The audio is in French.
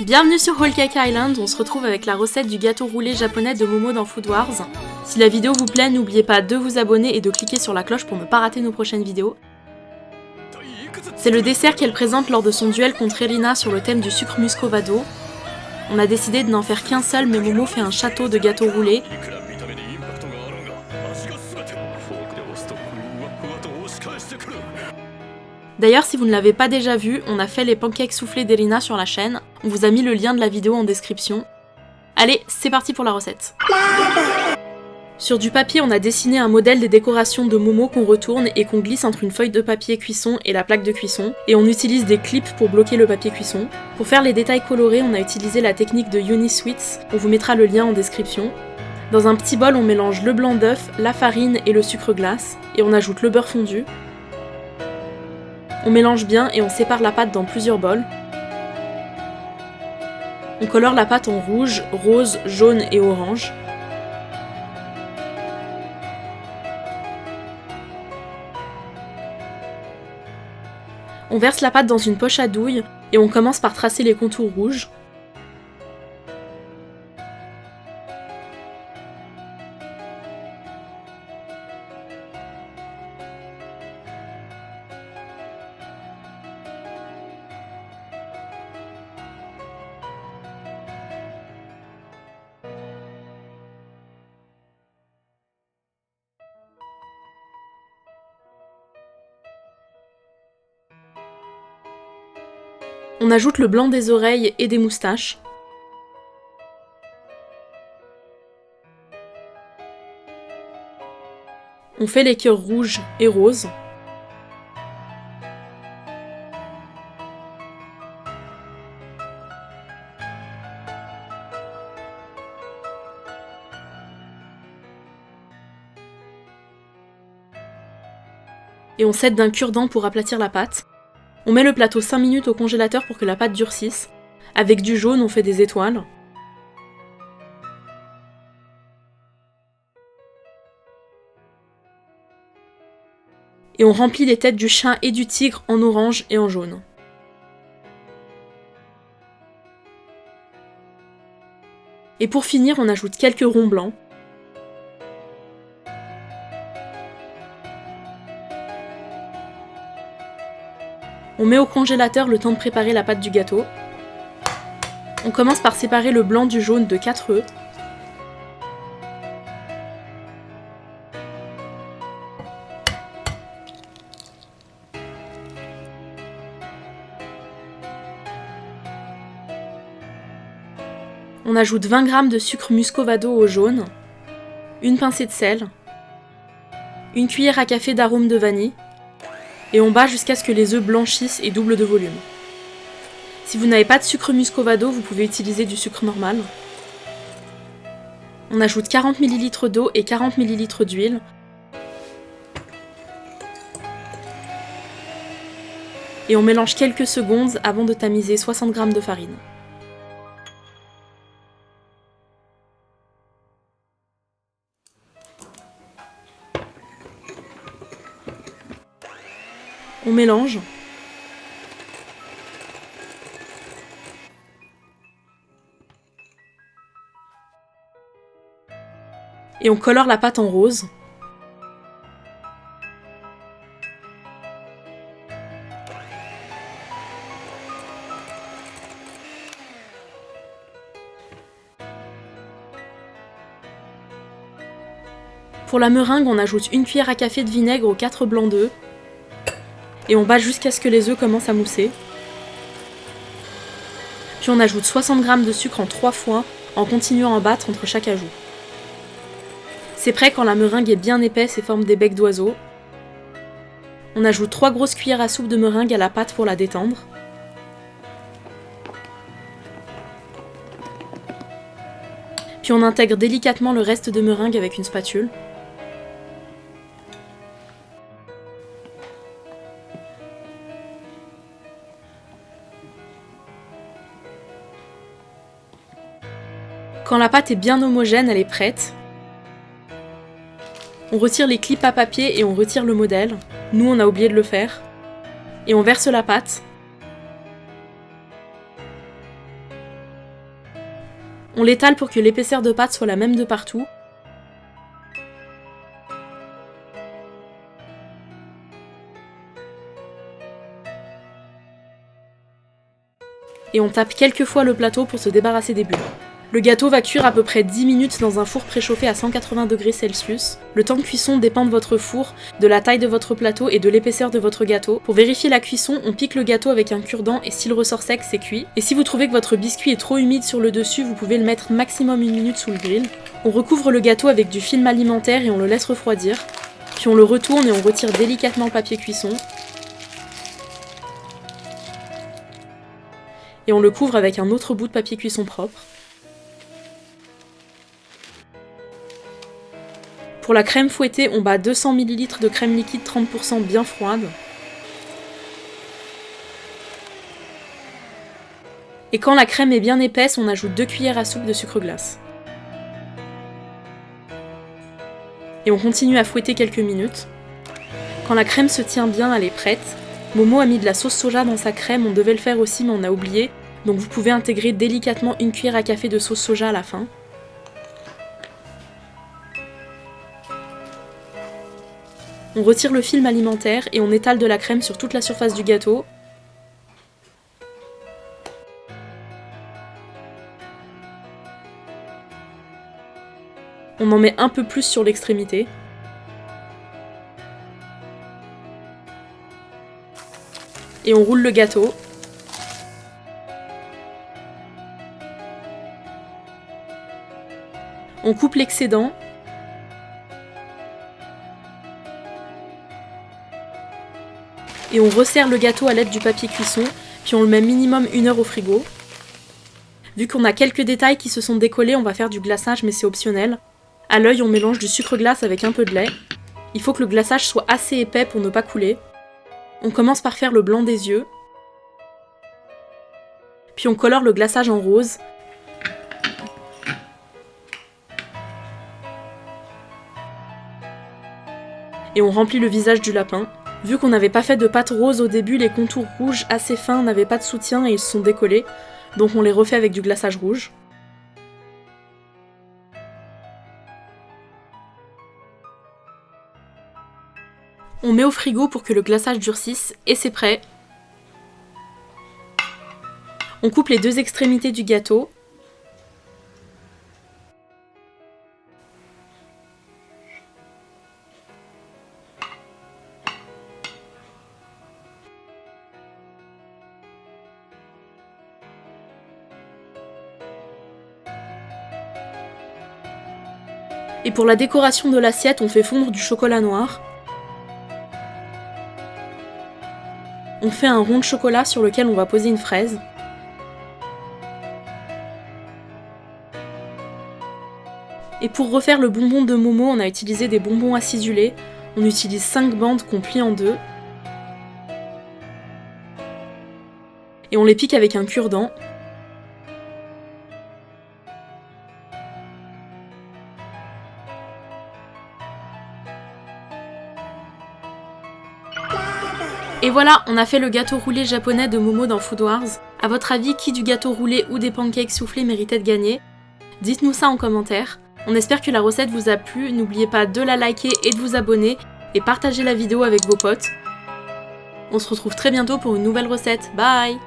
Bienvenue sur Whole Cake Island, on se retrouve avec la recette du gâteau roulé japonais de Momo dans Food Wars. Si la vidéo vous plaît, n'oubliez pas de vous abonner et de cliquer sur la cloche pour ne pas rater nos prochaines vidéos. C'est le dessert qu'elle présente lors de son duel contre Erina sur le thème du sucre muscovado. On a décidé de n'en faire qu'un seul, mais Momo fait un château de gâteau roulé. D'ailleurs, si vous ne l'avez pas déjà vu, on a fait les pancakes soufflés d'Erina sur la chaîne. On vous a mis le lien de la vidéo en description. Allez, c'est parti pour la recette. Sur du papier, on a dessiné un modèle des décorations de Momo qu'on retourne et qu'on glisse entre une feuille de papier cuisson et la plaque de cuisson. Et on utilise des clips pour bloquer le papier cuisson. Pour faire les détails colorés, on a utilisé la technique de Unisweets. On vous mettra le lien en description. Dans un petit bol, on mélange le blanc d'œuf, la farine et le sucre glace. Et on ajoute le beurre fondu. On mélange bien et on sépare la pâte dans plusieurs bols. On colore la pâte en rouge, rose, jaune et orange. On verse la pâte dans une poche à douille et on commence par tracer les contours rouges. On ajoute le blanc des oreilles et des moustaches. On fait les cœurs rouges et roses. Et on s'aide d'un cure-dent pour aplatir la pâte. On met le plateau 5 minutes au congélateur pour que la pâte durcisse. Avec du jaune, on fait des étoiles. Et on remplit les têtes du chat et du tigre en orange et en jaune. Et pour finir, on ajoute quelques ronds blancs. On met au congélateur le temps de préparer la pâte du gâteau. On commence par séparer le blanc du jaune de 4 œufs. On ajoute 20 g de sucre muscovado au jaune, une pincée de sel, une cuillère à café d'arôme de vanille, et on bat jusqu'à ce que les œufs blanchissent et doublent de volume. Si vous n'avez pas de sucre muscovado, vous pouvez utiliser du sucre normal. On ajoute 40 ml d'eau et 40 ml d'huile. Et on mélange quelques secondes avant de tamiser 60 g de farine. On mélange. Et on colore la pâte en rose. Pour la meringue, on ajoute une cuillère à café de vinaigre aux 4 blancs d'œufs. Et on bat jusqu'à ce que les œufs commencent à mousser. Puis on ajoute 60 g de sucre en 3 fois, en continuant à battre entre chaque ajout. C'est prêt quand la meringue est bien épaisse et forme des becs d'oiseaux. On ajoute 3 grosses cuillères à soupe de meringue à la pâte pour la détendre. Puis on intègre délicatement le reste de meringue avec une spatule. Quand la pâte est bien homogène, elle est prête. On retire les clips à papier et on retire le modèle. Nous, on a oublié de le faire. Et on verse la pâte. On l'étale pour que l'épaisseur de pâte soit la même de partout. Et on tape quelques fois le plateau pour se débarrasser des bulles. Le gâteau va cuire à peu près 10 minutes dans un four préchauffé à 180 degrés Celsius. Le temps de cuisson dépend de votre four, de la taille de votre plateau et de l'épaisseur de votre gâteau. Pour vérifier la cuisson, on pique le gâteau avec un cure-dent et s'il ressort sec, c'est cuit. Et si vous trouvez que votre biscuit est trop humide sur le dessus, vous pouvez le mettre maximum 1 minute sous le grill. On recouvre le gâteau avec du film alimentaire et on le laisse refroidir. Puis on le retourne et on retire délicatement le papier cuisson. Et on le couvre avec un autre bout de papier cuisson propre. Pour la crème fouettée, on bat 200 ml de crème liquide 30% bien froide. Et quand la crème est bien épaisse, on ajoute 2 cuillères à soupe de sucre glace. Et on continue à fouetter quelques minutes. Quand la crème se tient bien, elle est prête. Momo a mis de la sauce soja dans sa crème, on devait le faire aussi mais on a oublié. Donc vous pouvez intégrer délicatement 1 cuillère à café de sauce soja à la fin. On retire le film alimentaire et on étale de la crème sur toute la surface du gâteau. On en met un peu plus sur l'extrémité. Et on roule le gâteau. On coupe l'excédent. Et on resserre le gâteau à l'aide du papier cuisson, puis on le met minimum 1 heure au frigo. Vu qu'on a quelques détails qui se sont décollés, on va faire du glaçage mais c'est optionnel. À l'œil, on mélange du sucre glace avec un peu de lait. Il faut que le glaçage soit assez épais pour ne pas couler. On commence par faire le blanc des yeux. Puis on colore le glaçage en rose. Et on remplit le visage du lapin. Vu qu'on n'avait pas fait de pâte rose au début, les contours rouges assez fins n'avaient pas de soutien et ils se sont décollés. Donc on les refait avec du glaçage rouge. On met au frigo pour que le glaçage durcisse et c'est prêt. On coupe les 2 extrémités du gâteau. Et pour la décoration de l'assiette, on fait fondre du chocolat noir. On fait un rond de chocolat sur lequel on va poser une fraise. Et pour refaire le bonbon de Momo, on a utilisé des bonbons acidulés. On utilise 5 bandes qu'on plie en 2. Et on les pique avec un cure-dent. Et voilà, on a fait le gâteau roulé japonais de Momo dans Food Wars. A votre avis, qui du gâteau roulé ou des pancakes soufflés méritait de gagner? Dites-nous ça en commentaire. On espère que la recette vous a plu, n'oubliez pas de la liker et de vous abonner, et partager la vidéo avec vos potes. On se retrouve très bientôt pour une nouvelle recette. Bye!